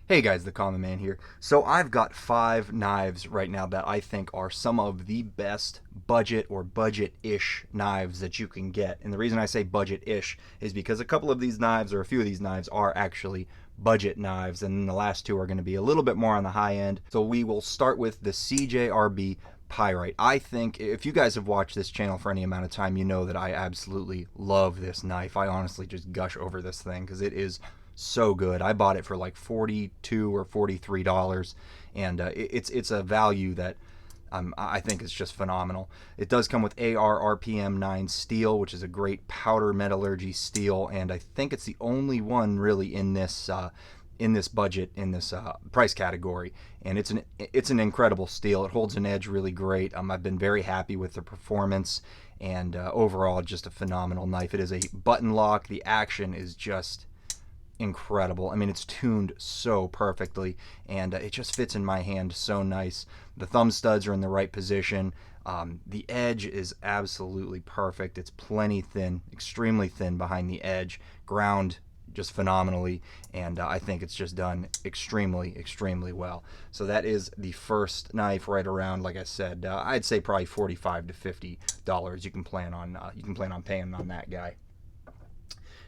Hey guys, the Common Man here. So I've got 5 knives right now that I think are some of the best budget or budget-ish knives that you can get. And the reason I say budget-ish is because a couple of these knives, or a few of these knives, are actually budget knives, and then the last two are going to be a little bit more on the high end. So we will start with the CJRB Pyite. I think if you guys have watched this channel for any amount of time, you know that I absolutely love this knife. I honestly just gush over this thing because it is so good. I bought it for like $42 or $43, and it's a value that I think is just phenomenal. It does come with AR RPM 9 steel, which is a great powder metallurgy steel, and I think it's the only one really in this budget, in this price category. And it's an incredible steel. It holds an edge really great. I've been very happy with the performance, and overall just a phenomenal knife. It is a button lock. The action is just incredible. I mean, it's tuned so perfectly, and it just fits in my hand so nice. The thumb studs are in the right position. The edge is absolutely perfect. It's plenty thin, extremely thin behind the edge, ground just phenomenally, and I think it's just done extremely well. So that is the first knife, right around, like I said, I'd say probably $45 to $50 you can plan on paying on that guy.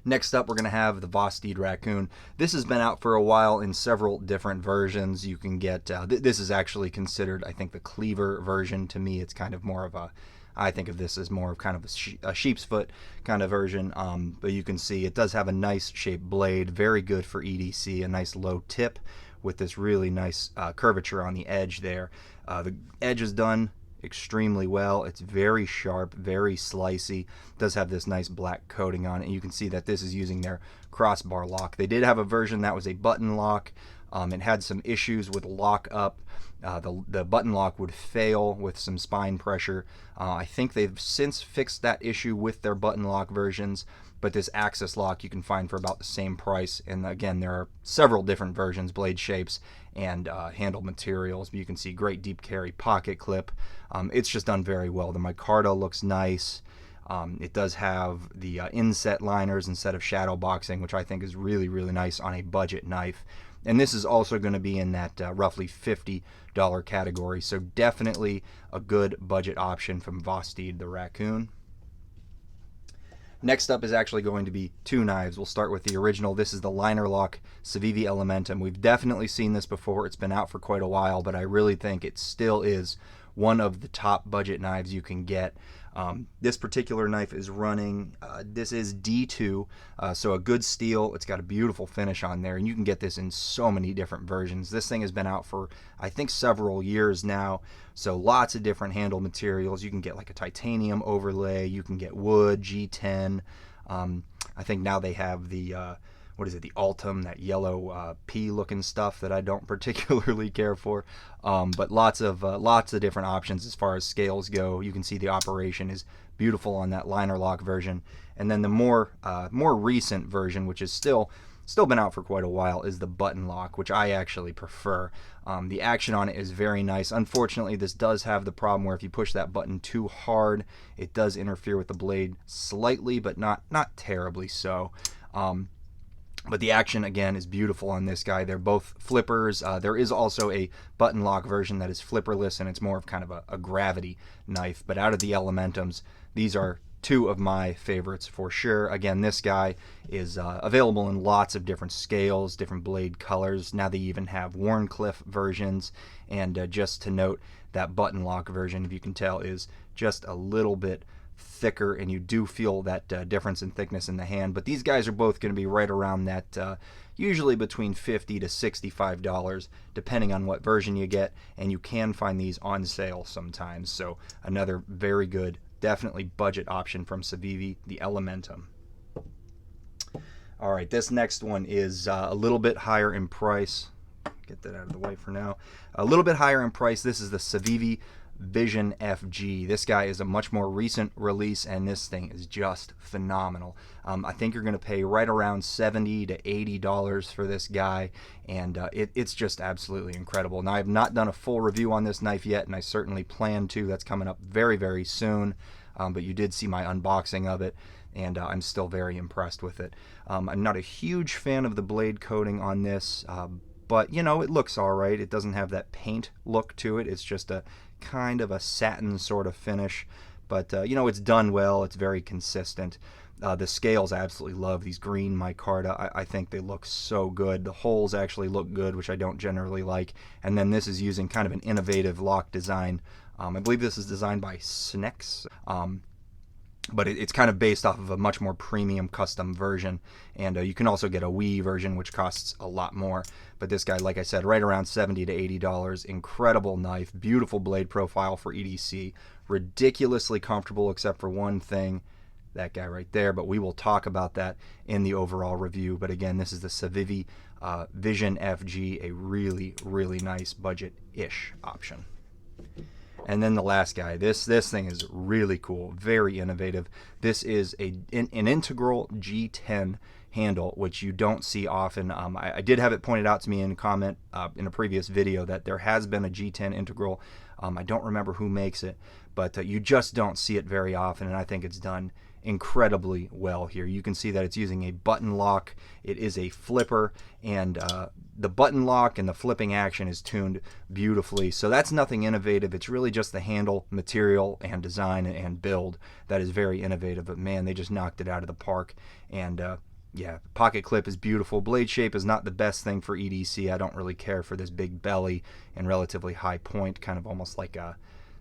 Next up, we're going to have the VED The Raccoon. This has been out for a while in several different versions. You can get, this is actually considered, I think, the cleaver version. To me, it's kind of more of a, I think of this as more of kind of a sheep's foot kind of version. But you can see it does have a nice shaped blade, very good for EDC, a nice low tip with this really nice curvature on the edge there. The edge is done extremely well. It's very sharp, very slicey. It does have this nice black coating on it. You can see that this is using their crossbar lock. They did have a version that was a button lock. It had some issues with lock up. The button lock would fail with some spine pressure. I think they've since fixed that issue with their button lock versions, but this axis lock you can find for about the same price. And again, there are several different versions, blade shapes and handle materials. But you can see great deep carry pocket clip. It's just done very well. The micarta looks nice. It does have the inset liners instead of shadow boxing, which I think is really nice on a budget knife. And this is also going to be in that roughly $50 category, so definitely a good budget option from VED The Raccoon. Next up is actually going to be 2 knives. We'll start with the original. This is the liner lock Seiv Elementum. We've definitely seen this before. It's been out for quite a while, but I really think it still is one of the top budget knives you can get. This particular knife is running, this is D2, so a good steel. It's got a beautiful finish on there, and you can get this in so many different versions. This thing has been out for, I think, several years now, so lots of different handle materials. You can get like a titanium overlay, you can get wood, G10. I think now they have the what is it, the Altum, that yellow pea looking stuff that I don't particularly care for, but lots of different options as far as scales go. You can see the operation is beautiful on that liner lock version, and then the more recent version, which is still been out for quite a while, is the button lock, which I actually prefer. The action on it is very nice. Unfortunately, this does have the problem where if you push that button too hard, it does interfere with the blade slightly, but not terribly so. But the action, again, is beautiful on this guy. They're both flippers. There is also a button lock version that is flipperless, and it's more of kind of a gravity knife. But out of the Elementums, these are 2 of my favorites for sure. Again, this guy is available in lots of different scales, different blade colors. Now they even have Wharncliffe versions. And just to note, that button lock version, if you can tell, is just a little bit thicker, and you do feel that difference in thickness in the hand. But these guys are both going to be right around that, usually between $50 to $65, depending on what version you get, and you can find these on sale sometimes. So another very good, definitely budget option from Seiv the Elementum. All right, this next one is a little bit higher in price. Get that out of the way for now. A little bit higher in price. This is the Seiv Vision FG. This guy is a much more recent release, and this thing is just phenomenal. I think you're going to pay right around $70 to $80 for this guy, and it's just absolutely incredible. Now, I have not done a full review on this knife yet, and I certainly plan to. That's coming up very soon, but you did see my unboxing of it, and I'm still very impressed with it. I'm not a huge fan of the blade coating on this, but you know, it looks all right. It doesn't have that paint look to it. It's just a kind of a satin sort of finish, but you know, it's done well. It's very consistent. The scales, I absolutely love these green micarta. I think they look so good. The holes actually look good, which I don't generally like. And then this is using kind of an innovative lock design. I believe this is designed by Snex. But it's kind of based off of a much more premium custom version, and you can also get a Wii version, which costs a lot more. But this guy, like I said, right around $70 to $80. Incredible knife, beautiful blade profile for EDC, ridiculously comfortable except for one thing, that guy right there. But we will talk about that in the overall review. But again, this is the Seiv Vision FG, a really, really nice budget-ish option. And then the last guy, this thing is really cool, very innovative. This is an integral G10 handle, which you don't see often. I did have it pointed out to me in a comment in a previous video that there has been a G10 integral. I don't remember who makes it, but you just don't see it very often, and I think it's done incredibly well here. You can see that it's using a button lock. It is a flipper, and the button lock and the flipping action is tuned beautifully. So that's nothing innovative. It's really just the handle material and design and build that is very innovative. But man, they just knocked it out of the park. And yeah, pocket clip is beautiful. Blade shape is not the best thing for EDC. I don't really care for this big belly and relatively high point, kind of almost like a,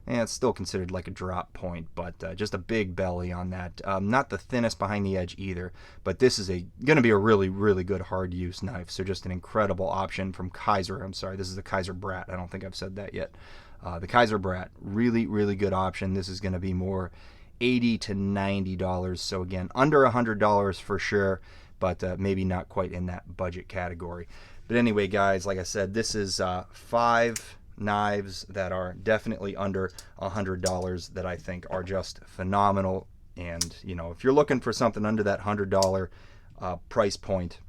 it's still considered like a drop point, but just a big belly on that. Not the thinnest behind the edge either, but this is going to be a really, really good hard use knife. So just an incredible option from Kaiser. I'm sorry, this is the Kaiser Brat. I don't think I've said that yet. The Kaiser Brat, really, really good option. This is going to be more $80 to $90. So again, under $100 for sure, but maybe not quite in that budget category. But anyway, guys, like I said, this is 5 knives that are definitely under $100 that I think are just phenomenal. And you know, if you're looking for something under that $100 price point,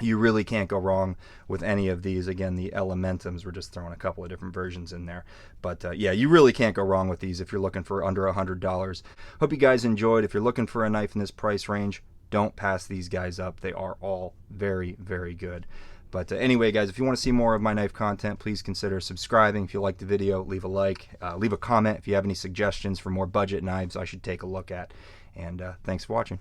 you really can't go wrong with any of these. Again, the Elementums, we're just throwing a couple of different versions in there, but yeah, you really can't go wrong with these if you're looking for under $100. Hope you guys enjoyed. If you're looking for a knife in this price range, don't pass these guys up. They are all very, very good. But anyway, guys, if you want to see more of my knife content, please consider subscribing. If you liked the video, leave a like, leave a comment if you have any suggestions for more budget knives I should take a look at. And thanks for watching.